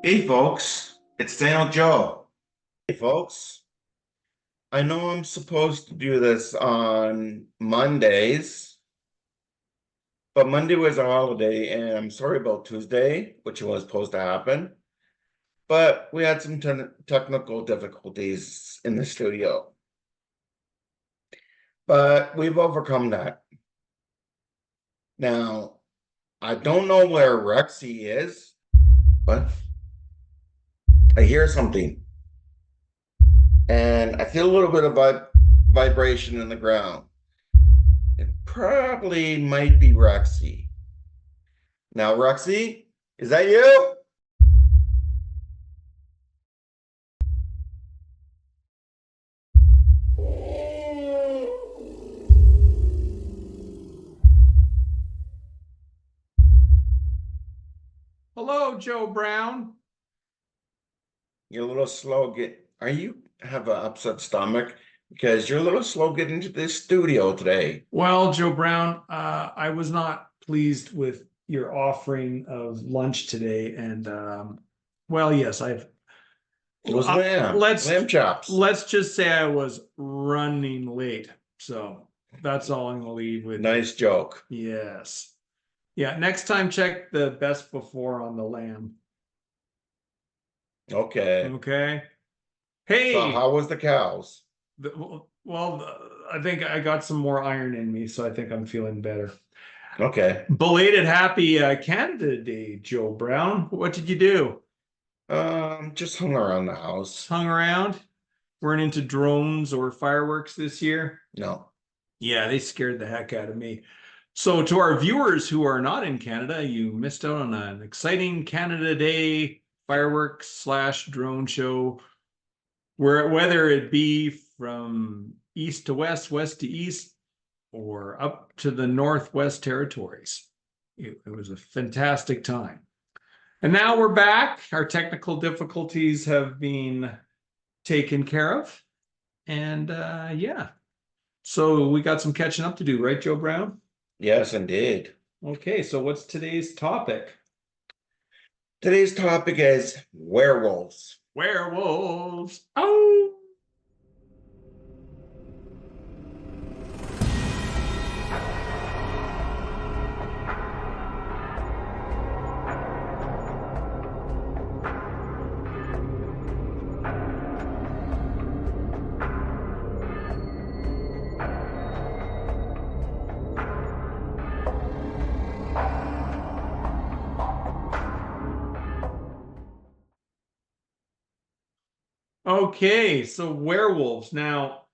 Hey folks, it's Daniel Joe. Hey folks, I know I'm supposed to do this on Mondays, but Monday was a holiday and I'm sorry about Tuesday, which was supposed to happen, but we had some technical difficulties in the studio. But we've overcome that. Now, I don't know where Rexy is, but I hear something. And I feel a little bit of vibration in the ground. It probably might be Rexy. Now, Rexy, is that you? Hello, Joe Brown. You're a little slow are you have an upset stomach? Because you're a little slow getting to this studio today. Well, Joe Brown, I was not pleased with your offering of lunch today, and well, yes, It was let's lamb chops. let's just say I was running late, so that's all I'm gonna leave with. Nice joke. Yes, yeah. Next time, check the best before on the lamb. Okay. Okay. So Hey, how was the cows? I think I got some more iron in me, so I think I'm feeling better. Okay. Belated happy Canada Day, Joe Brown. What did you do? Just hung around the house. Hung around? Weren't into drones or fireworks this year? No. Yeah, they scared the heck out of me. So, to our viewers who are not in Canada, you missed out on an exciting Canada Day fireworks / drone show, whether it be from east to west, west to east, or up to the Northwest Territories. It was a fantastic time. And now we're back. Our technical difficulties have been taken care of. And yeah. So we got some catching up to do, right, Joe Brown? Yes, indeed. Okay, so what's today's topic? Today's topic is werewolves. Werewolves. Oh. Okay, so werewolves. Now,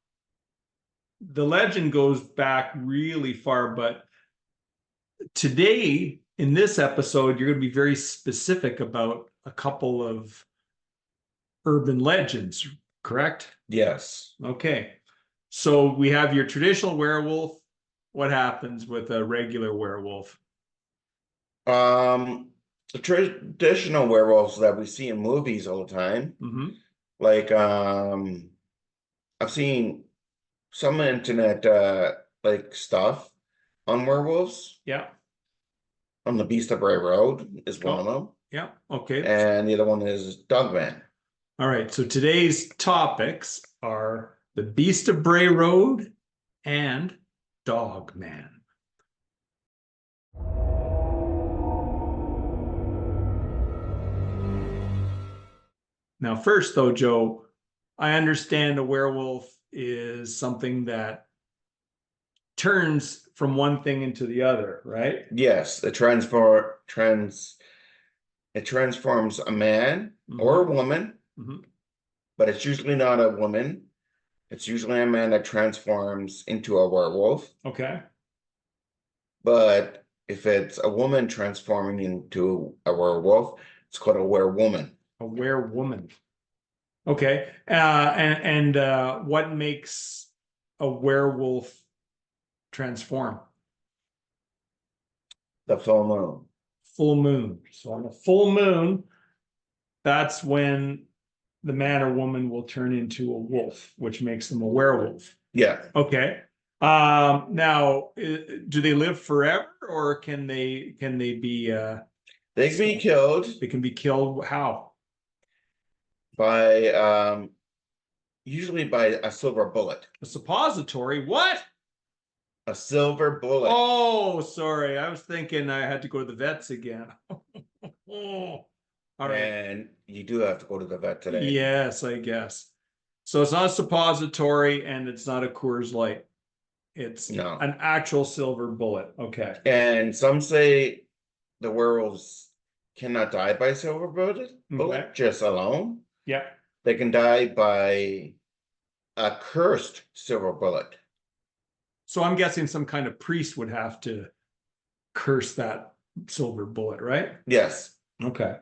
the legend goes back really far, but today in this episode, you're going to be very specific about a couple of urban legends, correct? Yes. Okay. So we have your traditional werewolf. What happens with a regular werewolf? The traditional werewolves that we see in movies all the time. Mm-hmm. Like, I've seen some internet like stuff on werewolves. Yeah. On the Beast of Bray Road is one of them. Yeah. Okay. And the other one is Dogman. All right. So today's topics are the Beast of Bray Road and Dogman. Now, first, though, Joe, I understand a werewolf is something that turns from one thing into the other, right? Yes, it transforms a man or a woman, but it's usually not a woman. It's usually a man that transforms into a werewolf. Okay. But if it's a woman transforming into a werewolf, it's called a werewoman. A werewoman. Okay. What makes a werewolf transform? The full moon. Full moon. So on a full moon, that's when the man or woman will turn into a wolf, which makes them a werewolf. Yeah. Okay. Now, do they live forever, or can they be? They can be killed. They can be killed. How? by usually by a silver bullet. A suppository? What? A silver bullet. Oh, sorry. I was thinking I had to go to the vets again. Oh, all right. And you do have to go to the vet today. Yes, I guess. So it's not a suppository and it's not a Coors Light. It's No. an actual silver bullet. Okay. And some say the werewolves cannot die by silver bullet, Okay. just alone. Yeah. They can die by a cursed silver bullet. So I'm guessing some kind of priest would have to curse that silver bullet, right? Yes. Okay.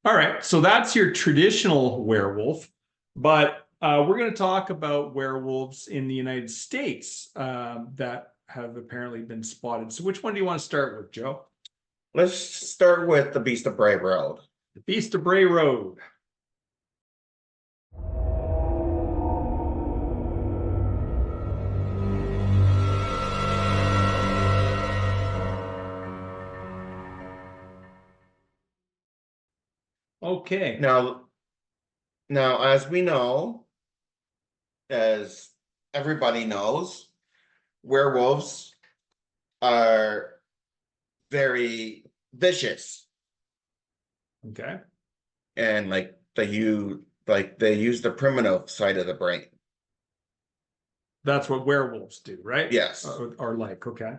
All right. So that's your traditional werewolf, but we're going to talk about werewolves in the United States that have apparently been spotted. So which one do you want to start with, Joe? Let's start with the Beast of Bray Road. The Beast of Bray Road. Okay. Now, as we know, as everybody knows, werewolves are very vicious, Okay. and they use the primitive side of the brain. That's what werewolves do, right? Yes. Or like, okay.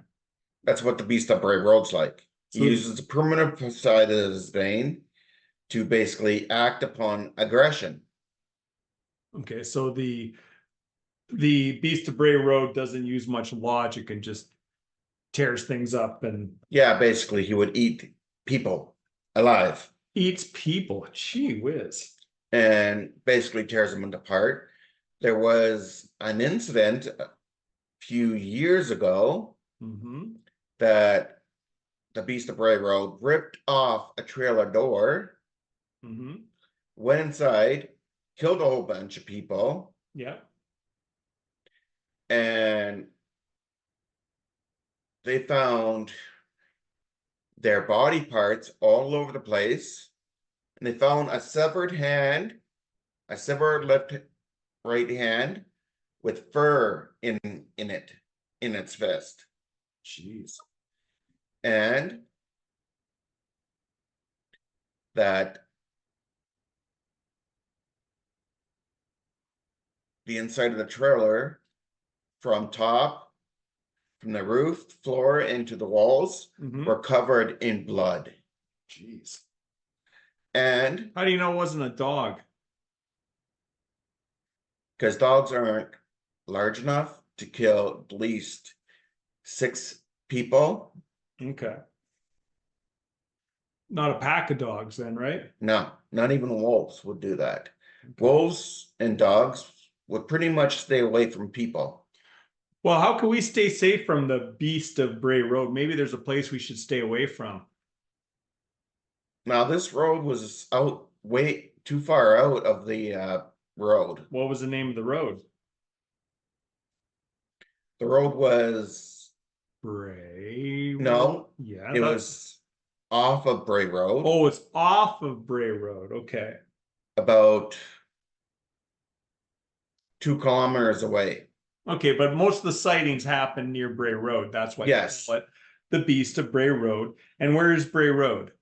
That's what the Beast of Bray Road's like. He So- uses the primitive side of his brain to basically act upon aggression. Okay, so the Beast of Bray Road doesn't use much logic and just tears things up and Yeah, basically he would eat people alive eats people. Gee whiz. and basically tears them apart. There was an incident a few years ago Mm-hmm. that the Beast of Bray Road ripped off a trailer door, Mm-hmm. went inside, killed a whole bunch of people, Yeah. and they found their body parts all over the place. And they found a severed hand, a severed left right hand with fur in its fist. Jeez. And that the inside of the trailer, from the roof, floor, into the walls, Mm-hmm. were covered in blood. Jeez. And How do you know it wasn't a dog? because dogs aren't large enough to kill at least 6 people, Okay. Not a pack of dogs then, right? no, not even wolves would do that. Okay. Wolves and dogs would pretty much stay away from people. Well, how can we stay safe from the Beast of Bray Road? Maybe there's a place we should stay away from. Now, this road was out way too far out of the road. What was the name of the road? The road was, Bray. no, Yeah, it that's. was off of Bray Road, Oh, it's off of Bray Road. Okay. about 2 kilometers away. Okay, but most of the sightings happen near Bray Road. That's why Yes. you call it the Beast of Bray Road. And where is Bray Road?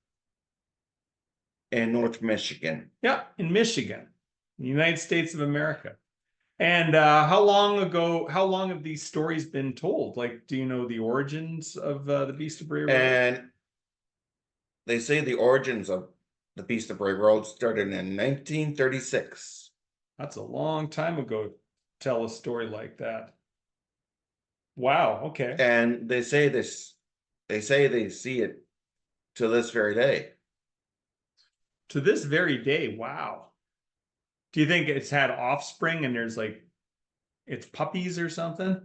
In North Michigan. Yeah, in Michigan, the United States of America. And how long have these stories been told? Like, do you know the origins of the Beast of Bray Road? And they say the origins of the Beast of Bray Road started in 1936. That's a long time ago. Tell a story like that. Wow. Okay. And they say they see it to this very day. To this very day. Wow. Do you think it's had offspring and there's like it's puppies or something?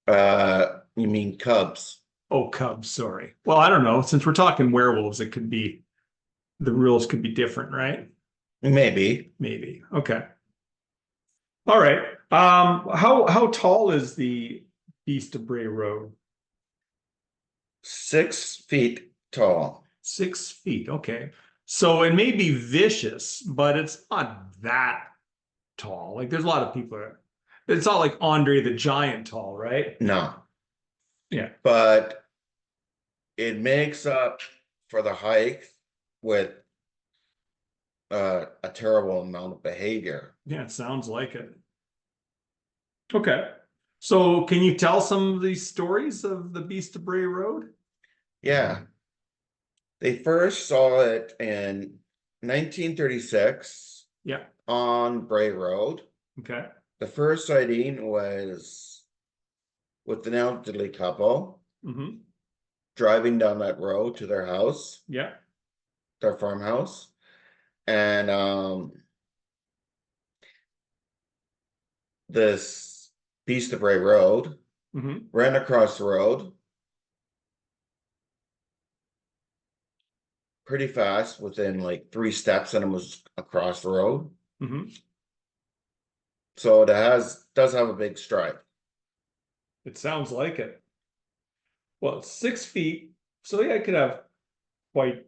You mean cubs? Oh, cubs, sorry. Well, I don't know. Since we're talking werewolves, it could be the rules could be different, right? Maybe. Maybe. Okay. All right. How tall is the Beast of Bray Road? 6 feet tall. 6 feet. Okay. So it may be vicious, but it's not that tall. Like there's a lot of people it's not like Andre the Giant tall, right? No, Yeah. but it makes up for the hike with a terrible amount of behavior. Yeah, it sounds like it. Okay. So can you tell some of these stories of the Beast of Bray Road? Yeah. They first saw it in 1936 Yeah. on Bray Road. Okay. The first sighting was with an elderly couple Mm-hmm. driving down that road to their house, Yeah. their farmhouse. And this Beast of Bray Road Mm-hmm. ran across the road pretty fast within like 3 steps, and it was across the road. Mm-hmm. So it does have a big stride. It sounds like it. Well, it's 6 feet, so yeah, I could have quite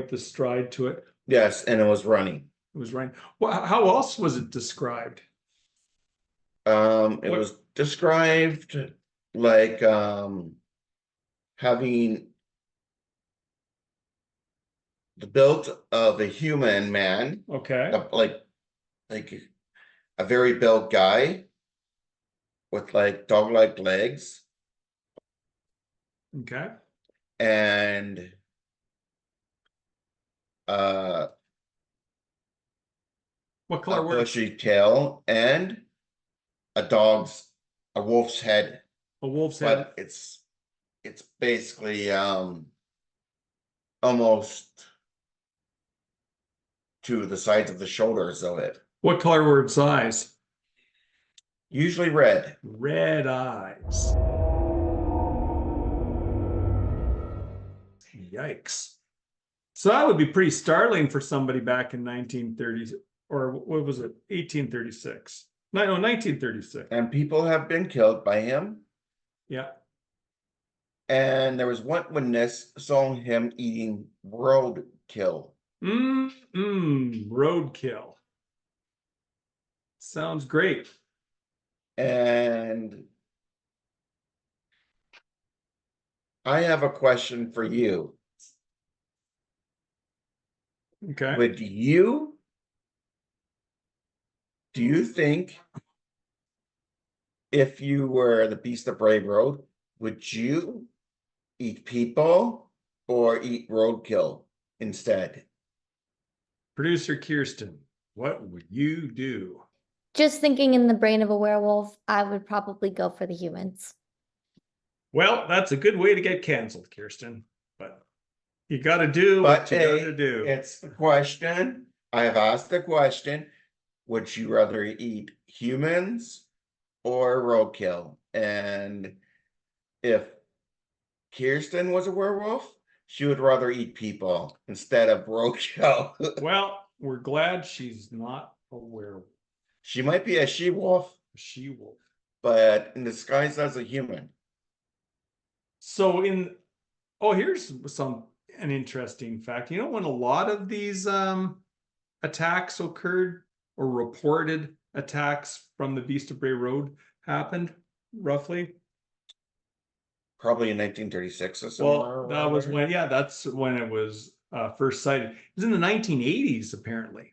the stride to it. Yes, and it was running. It was right. Well, how else was it described? It What? was described like having the build of a human man, Okay. like a very built guy with like dog-like legs Okay. and uh What a color were bushy tail and a wolf's head, a wolf's head? but it's basically almost to the sides of the shoulders of it. What color were its eyes? Usually red. Red eyes. Yikes. So that would be pretty startling for somebody back in 1930s, or what was it? 1836. No, 1936. And people have been killed by him. Yeah. And there was one witness saw him eating roadkill. Roadkill. Sounds great. And I have a question for you. Okay. Do you think if you were the Beast of Bray Road, would you eat people or eat roadkill instead? Producer Kirsten, what would you do? Just thinking in the brain of a werewolf, I would probably go for the humans. Well, that's a good way to get canceled, Kirsten. But you got to do what you got to do. It's the question. I have asked the question. Would you rather eat humans or roadkill? And if Kirsten was a werewolf, she would rather eat people instead of roadkill. Well, we're glad she's not a werewolf. She might be a she-wolf, She-wolf. but in disguise as a human. So here's an interesting fact. You know when a lot of these attacks occurred, or reported attacks from the Beast of Bray Road happened, roughly? Probably in 1936 or somewhere. Well, that was when, yeah, that's when it was first sighted. It was in the 1980s, apparently.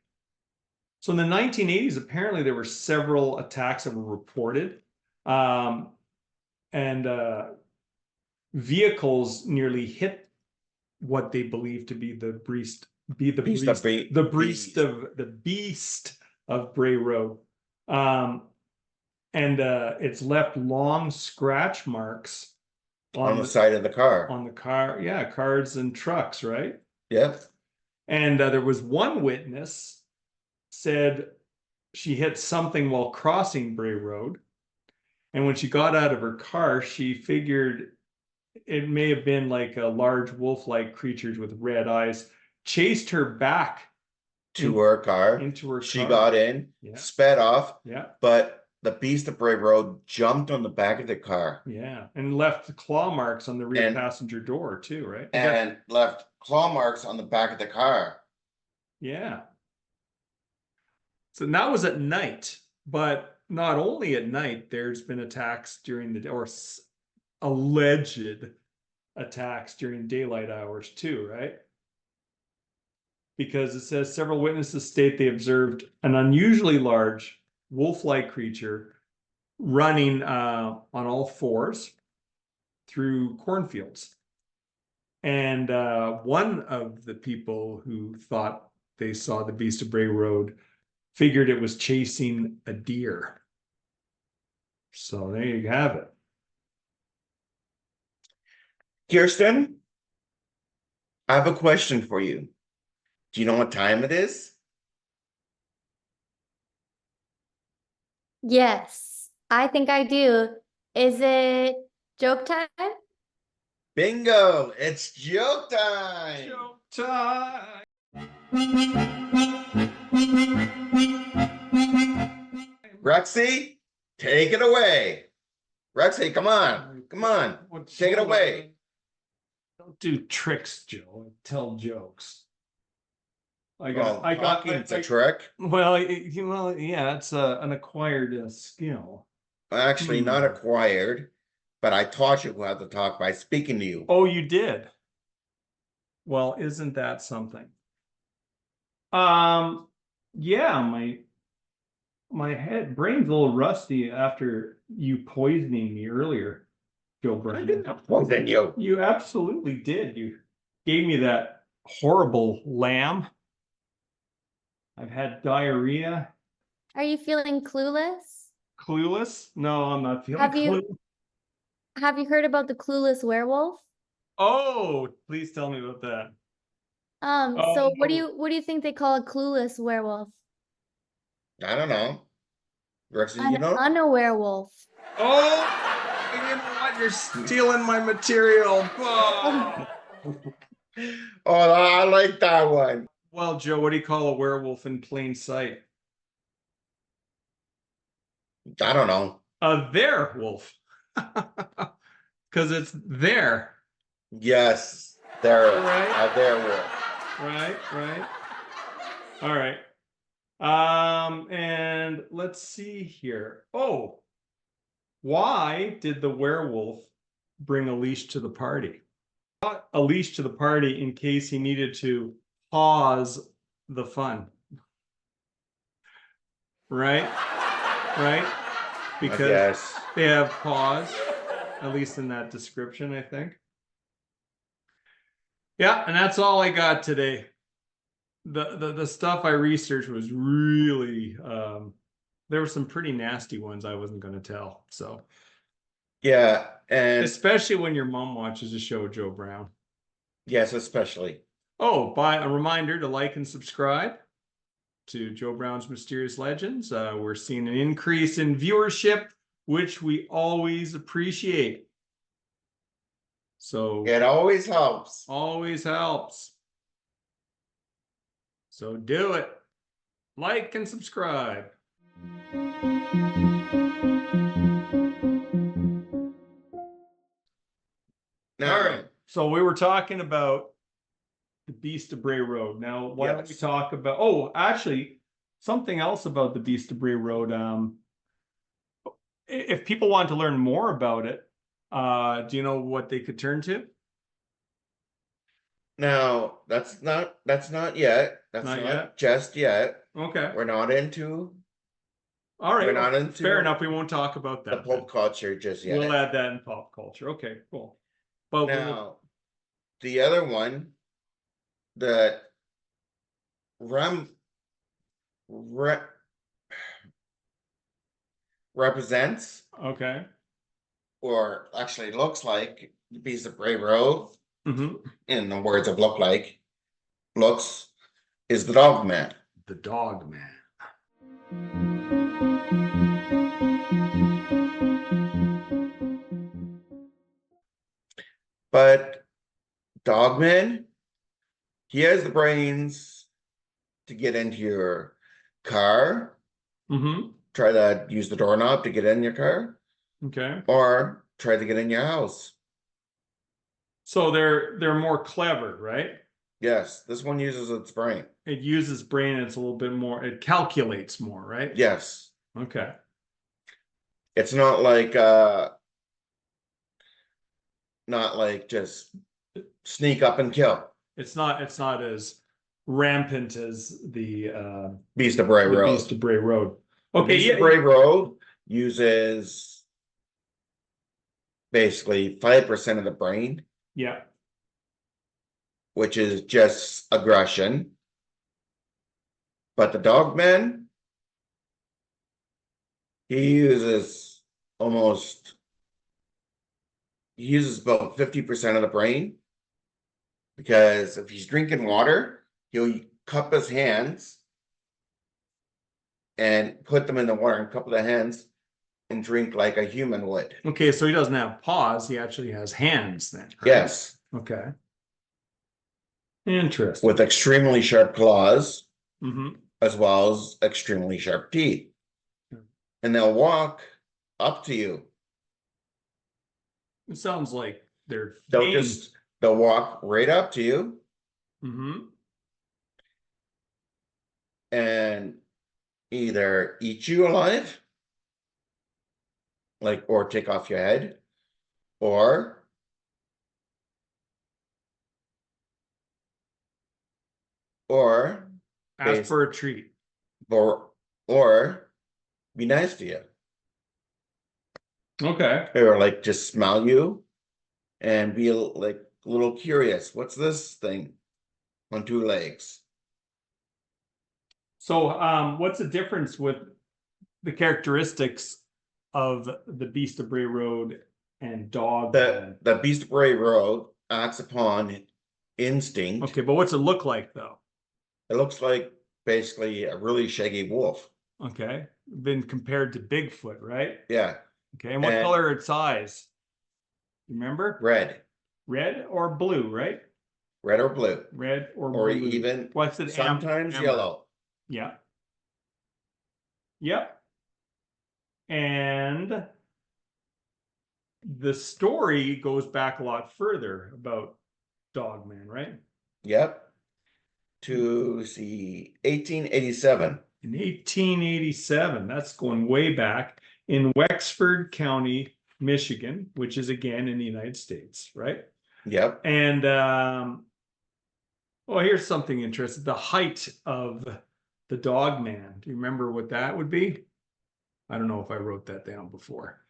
So in the 1980s, apparently there were several attacks that were reported. And vehicles nearly hit what they believe to be the beast of Bray Road. And it's left long scratch marks on the side of the car. On the car, yeah, cars and trucks, right? Yep. And there was one witness said she hit something while crossing Bray Road. And when she got out of her car, she figured it may have been like a large wolf-like creatures with red eyes, chased her back to her car. Into her She car. got in, Yeah. sped off. Yeah. But the Beast of Bray Road jumped on the back of the car Yeah, and left claw marks on the rear And- passenger door too, right? Is that- and left claw marks on the back of the car. yeah. So that was at night, but not only at night, there's been attacks during the day, or alleged attacks during daylight hours too, right? Because it says several witnesses state they observed an unusually large wolf-like creature running on all fours through cornfields. And one of the people who thought they saw the Beast of Bray Road figured it was chasing a deer. So there you have it. Kirsten, I have a question for you. Do you know what time it is? Yes, I think I do. Is it joke time? Bingo! It's joke time! Joke time. Rexy, take it away. Rexy, come on. Come on. Take it away. Don't do tricks, Joe. Tell jokes. Well, talking's a trick. Well, yeah, it's an acquired skill. Actually, not acquired, but I taught you how to talk by speaking to you. Oh, you did? Well, isn't that something? Yeah, my brain's a little rusty after you poisoning me earlier, Joe I Brown. didn't poison you. You absolutely did. You gave me that horrible lamb. I've had diarrhea. Are you feeling clueless? Clueless? No, I'm not feeling Have you- clueless. Have you heard about the clueless werewolf? Oh, please tell me about that. So what do Oh. you think they call a clueless werewolf? I don't know. Rexy, you An know? un-werewolf. Oh, you know what? You're stealing my material. Oh. Oh, I like that one. Well, Joe, what do you call a werewolf in plain sight? I don't know. A werewolf. Because it's there. Yes, there. Right. There will. Right. All right. And let's see here. Oh, why did the werewolf bring a leash to the party? Brought a leash to the party in case he needed to pause the fun. Right? Because Yes. they have pause, at least in that description, I think. Yeah, and that's all I got today. The stuff I researched was really there were some pretty nasty ones I wasn't going to tell. So Yeah, and especially when your mom watches the show, Joe Brown. yes, especially. Oh, by a reminder to like and subscribe to Joe Brown's Mysterious Legends. We're seeing an increase in viewership, which we always appreciate. So It always helps. always helps. So do it. Like and subscribe. Now, All right. So we were talking about the Beast of Bray Road. Now, why don't we Yes. talk about? Oh, actually, something else about the Beast of Bray Road. If people want to learn more about it, do you know what they could turn to? now that's not yet. That's Not not yet? just yet. Okay. We're not into All right. we're not well, into fair enough. We won't talk about the that. then. pop culture just yet. We'll add that in pop culture. Okay, cool. But Now, the other one that represents, okay. or actually looks like the Beast of Bray Road, Mm-hmm. in the words of looks, is the Dog Man. The Dog Man. But Dogman, he has the brains to get into your car, Mm-hmm. try to use the doorknob to get in your car, Okay. or try to get in your house. So they're more clever, right? Yes, this one uses its brain. It uses brain, it's a little bit more, it calculates more, right? Yes. Okay. It's not like just sneak up and kill. It's not as rampant as the Beast of Bray Road. Beast of Bray Road. The Okay, Beast yeah. of Bray Road uses basically 5% of the brain, Yeah. which is just aggression. But the Dogman, he uses about 50% of the brain, because if he's drinking water, he'll cup his hands and put them in the water and cup the hands and drink like a human would. Okay, so he doesn't have paws, he actually has hands then, right? Yes, Okay. Interesting. with extremely sharp claws, Mm-hmm. as well as extremely sharp teeth. And they'll walk up to you. It sounds like they're They'll walk right up to you Mm-hmm. and either eat you alive, or take off your head, or Ask for a treat. or be nice to you, Okay. or just smell you and be a little curious. What's this thing on two legs? So what's the difference with the characteristics of the Beast of Bray Road and dog? The Beast of Bray Road acts upon instinct. Okay, but what's it look like though? It looks like basically a really shaggy wolf. Okay, been compared to Bigfoot, right? Yeah. Okay, and what color are its eyes? Remember? Red. Red or blue, right? Red or blue. Red or Or blue. even What's it? sometimes amber. yellow. Yeah. Yep. And the story goes back a lot further about Dogman, right? Yep. To see 1887. In 1887, that's going way back in Wexford County, Michigan, which is again in the United States, right? Yep. And well, here's something interesting. The height of the Dogman. Do you remember what that would be? I don't know if I wrote that down before.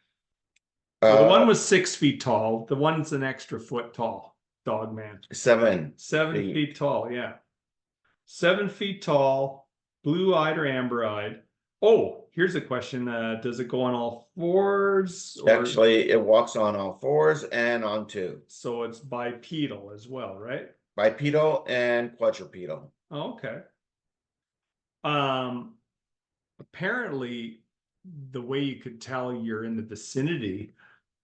Well, the one was 6 feet tall. The one's an extra foot tall. Dogman. 7 feet tall, yeah. 7 feet tall, blue-eyed or amber-eyed. Oh, here's a question. Does it go on all fours? Actually, it walks on all fours and on two. So it's bipedal as well, right? Bipedal and quadrupedal. Oh, okay. Apparently, the way you could tell you're in the vicinity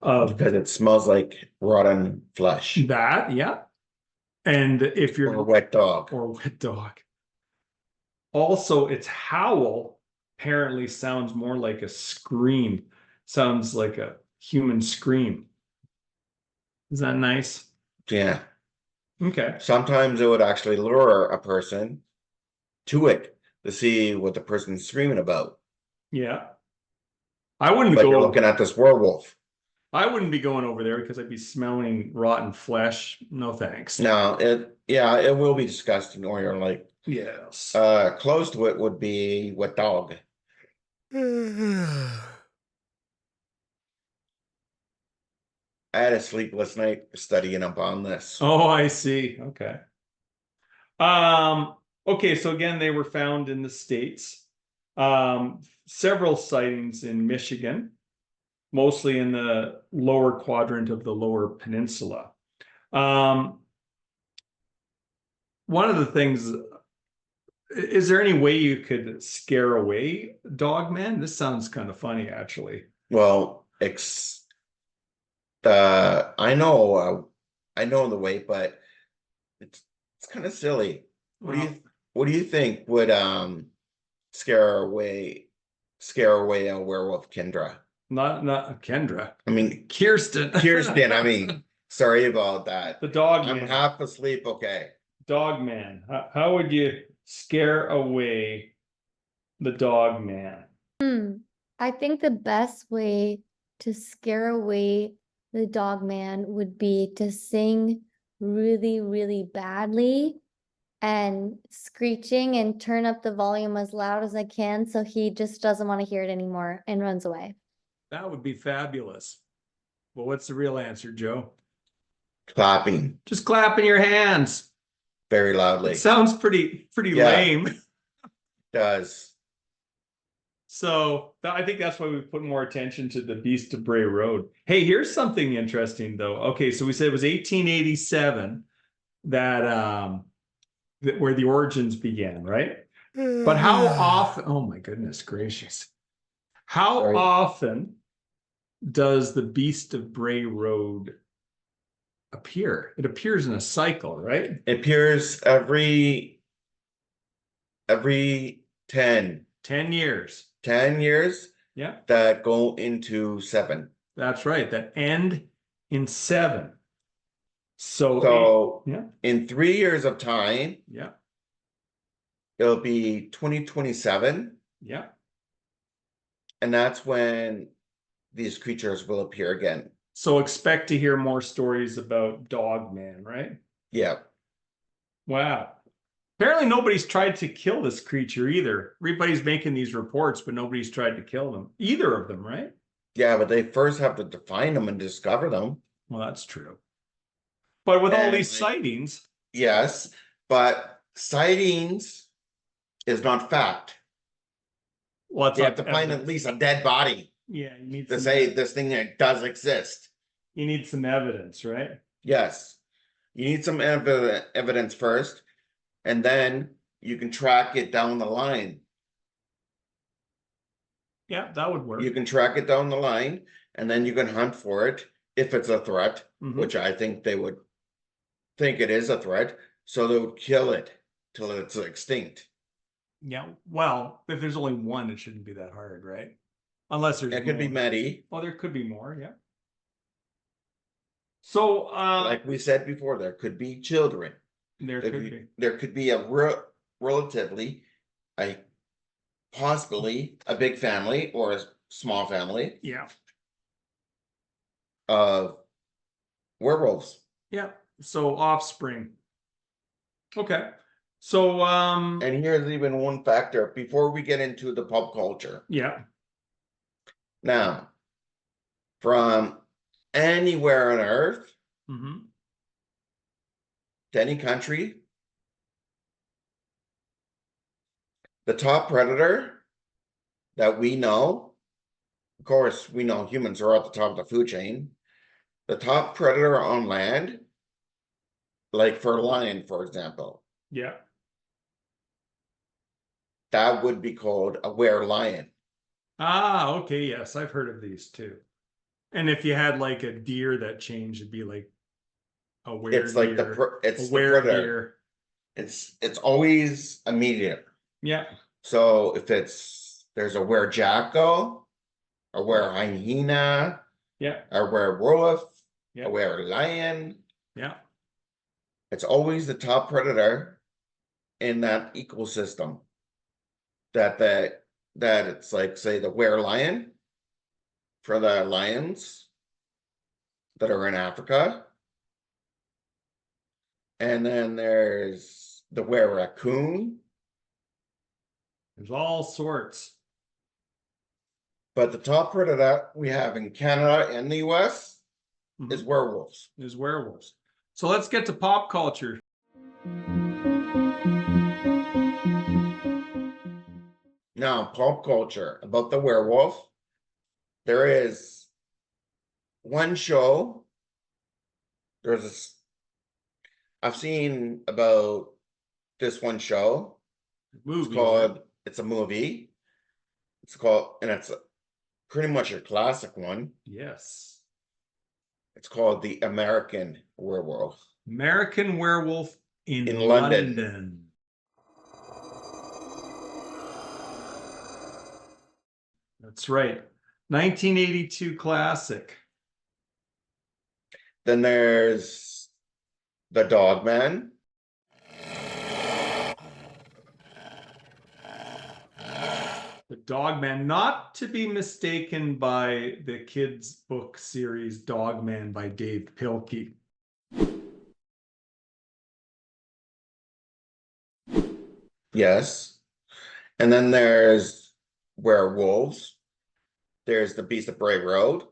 of because it smells like rotten flesh. that, yeah. And if you're or wet dog. Also, its howl apparently sounds more like a scream. Sounds like a human scream. Is that nice? Yeah. Okay. Sometimes it would actually lure a person to it to see what the person's screaming about. Yeah. I wouldn't But go you're looking at this werewolf. I wouldn't be going over there because I'd be smelling rotten flesh. No thanks. No, it will be disgusting, or you're like, yes. Close to it would be wet dog. I had a sleepless night studying up on this. Oh, I see. Okay. Okay, so again, they were found in the States. Several sightings in Michigan, mostly in the lower quadrant of the Lower Peninsula. One of the things, is there any way you could scare away Dogman? This sounds kind of funny, actually. Well, I know the way, but it's kind of silly. What do you think would scare away scare away a werewolf Kendra. Not Kendra. I mean, Kirsten. Kirsten, I mean, sorry about that. The dog I'm man. half asleep, okay. Dog man. How would you scare away the dog man? I think the best way to scare away the dog man would be to sing really, really badly and screeching and turn up the volume as loud as I can so he just doesn't want to hear it anymore and runs away. That would be fabulous. Well, what's the real answer, Joe? Clapping Just clapping your hands. very loudly. It sounds pretty Yeah. lame. Does. So I think that's why we put more attention to the Beast of Bray Road. Hey, here's something interesting though. Okay, so we said it was 1887 that where the origins began, right? But how often, oh my goodness gracious. How Sorry. often does the Beast of Bray Road appear? It appears in a cycle, right? It appears every 10 years. 10 years Yeah, that go into 7. that's right. That end in 7. So, So yeah, in 3 years of time, yeah, it'll be 2027, yeah. and that's when these creatures will appear again. So expect to hear more stories about Dogman, right? Yeah. Wow. Apparently nobody's tried to kill this creature either. Everybody's making these reports, but nobody's tried to kill them. Either of them, right? Yeah, but they first have to define them and discover them. Well, that's true. But with all And, these like, sightings, yes, but sightings is not fact. well, it's You have not to find at evidence. least a dead body Yeah, you need to some, say this thing does exist. you need some evidence, right? Yes. You need some evidence first, and then you can track it down the line. Yeah, that would work. You can track it down the line, and then you can hunt for it if it's a threat, Mhm. which I think they would think it is a threat, so they would kill it till it's extinct. Yeah, well, if there's only one, it shouldn't be that hard, right? Unless there's It could be more. many, Oh, there could be more, yeah. So, like we said before, there could be children. there could be. There could be a relatively, possibly a big family or a small family Yeah, of werewolves. yeah. So offspring. Okay. So, And here's even one factor before we get into the pop culture. yeah. Now, from anywhere on Earth Mm-hmm. to any country, the top predator that we know, of course, we know humans are at the top of the food chain. The top predator on land, like for a lion, for example, Yeah. that would be called a were-lion. Ah, okay. Yes, I've heard of these too. And if you had like a deer that changed, it'd be like a were It's like deer. it's A the were predator. deer. It's always immediate. Yeah. So if there's a were-jackal, a were-hyena, Yeah. a were-wolf, Yeah. a were-lion, Yeah. it's always the top predator in that ecosystem. That it's like, say, the were-lion for the lions that are in Africa. And then there's the were-raccoon. There's all sorts. But the top predator we have in Canada and the US is Mhm. werewolves. There's werewolves. So let's get to pop culture. Now, pop culture about the werewolf. There is one show. I've seen about this one show. Movie. It's a movie. And it's pretty much a classic one. Yes. It's called The American Werewolf. American Werewolf in London. London. That's right. 1982 classic. Then there's The Dogman. The Dogman, not to be mistaken by the kids' book series Dogman by Dave Pilkey. Yes. And then there's Werewolves. There's The Beast of Bray Road.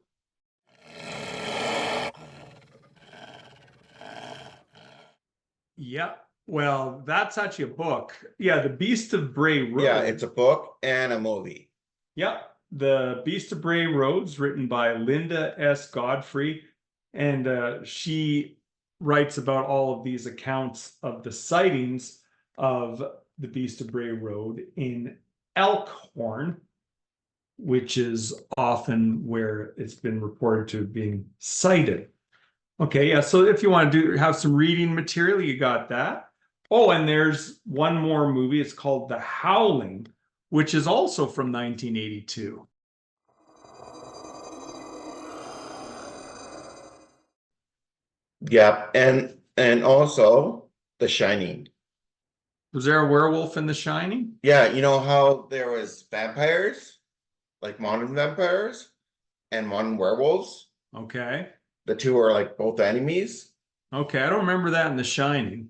Yeah, well, that's actually a book. Yeah, The Beast of Bray Road. Yeah, it's a book and a movie. Yeah, The Beast of Bray Road's written by Linda S. Godfrey, and she writes about all of these accounts of the sightings of the Beast of Bray Road in Elkhorn, which is often where it's been reported to being sighted. Okay, yeah, so if you want to have some reading material, you got that. Oh, and there's one more movie. It's called The Howling, which is also from 1982. Yeah, and also The Shining. Was there a werewolf in The Shining? Yeah, you know how there was vampires, like modern vampires, and modern werewolves? Okay. The two are like both enemies. Okay, I don't remember that in The Shining,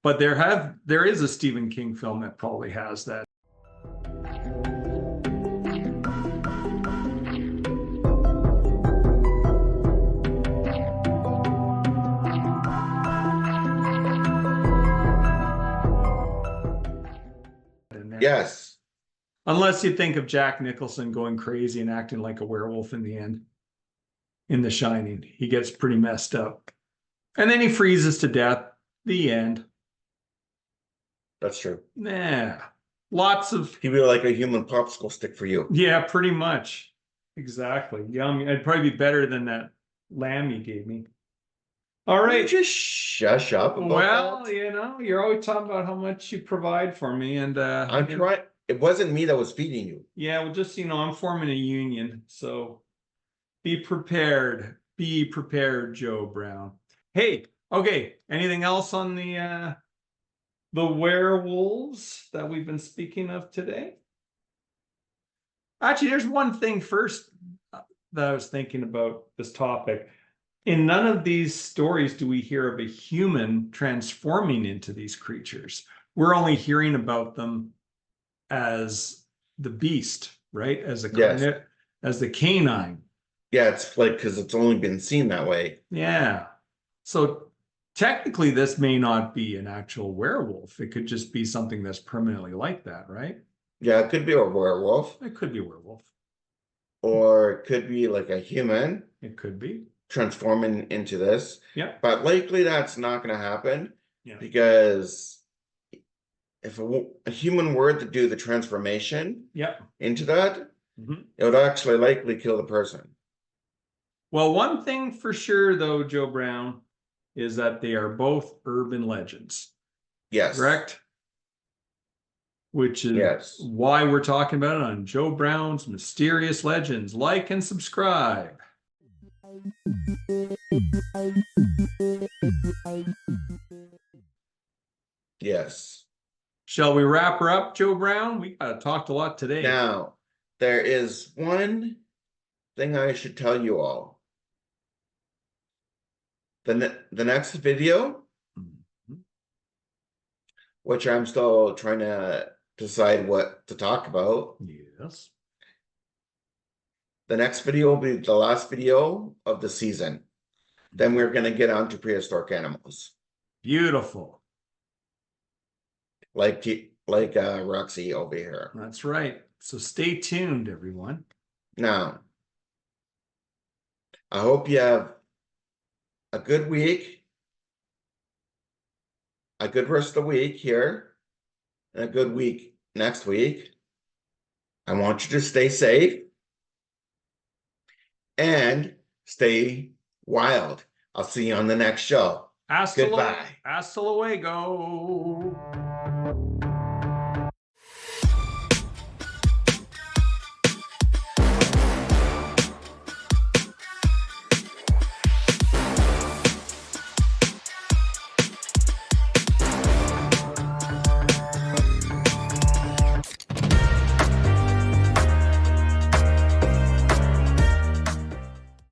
but there is a Stephen King film that probably has that. In there. Yes. Unless you think of Jack Nicholson going crazy and acting like a werewolf in the end. In The Shining, he gets pretty messed up. And then he freezes to death. The end. That's true. Nah. Lots of, He'd be like a human popsicle stick for you. yeah, pretty much. Exactly. Yum. It'd probably be better than that lamb you gave me. All right. Just shush up about Well, that. you know, you're always talking about how much you provide for me, and I'm trying. It wasn't me that was feeding you. yeah, well, just I'm forming a union, so be prepared. Be prepared, Joe Brown. Hey, okay. Anything else on the werewolves that we've been speaking of today? Actually, there's one thing first that I was thinking about this topic. In none of these stories do we hear of a human transforming into these creatures. We're only hearing about them as the beast, right? As as the canine. Yeah, it's like because it's only been seen that way. Yeah. So technically, this may not be an actual werewolf. It could just be something that's permanently like that, right? Yeah, it could be a werewolf, It could be a werewolf. or it could be like a human It could be. transforming into this. Yeah. But likely that's not going to happen Yeah. because if a human were to do the transformation Yeah. into that, Mhm. it would actually likely kill the person. Well, one thing for sure, though, Joe Brown, is that they are both urban legends, Yes. correct? Which is Yes. why we're talking about it on Joe Brown's Mysterious Legends. Like and subscribe. Yes. Shall we wrap her up, Joe Brown? We talked a lot today. Now, there is one thing I should tell you all. The next video, Mhm. which I'm still trying to decide what to talk about. Yes. The next video will be the last video of the season. Then we're going to get on to prehistoric animals. Beautiful. Like Rexy over here. That's right. So stay tuned, everyone. Now, I hope you have a good week, a good rest of the week here, and a good week next week. I want you to stay safe and stay wild. I'll see you on the next show. Hasta Goodbye. Hasta luego.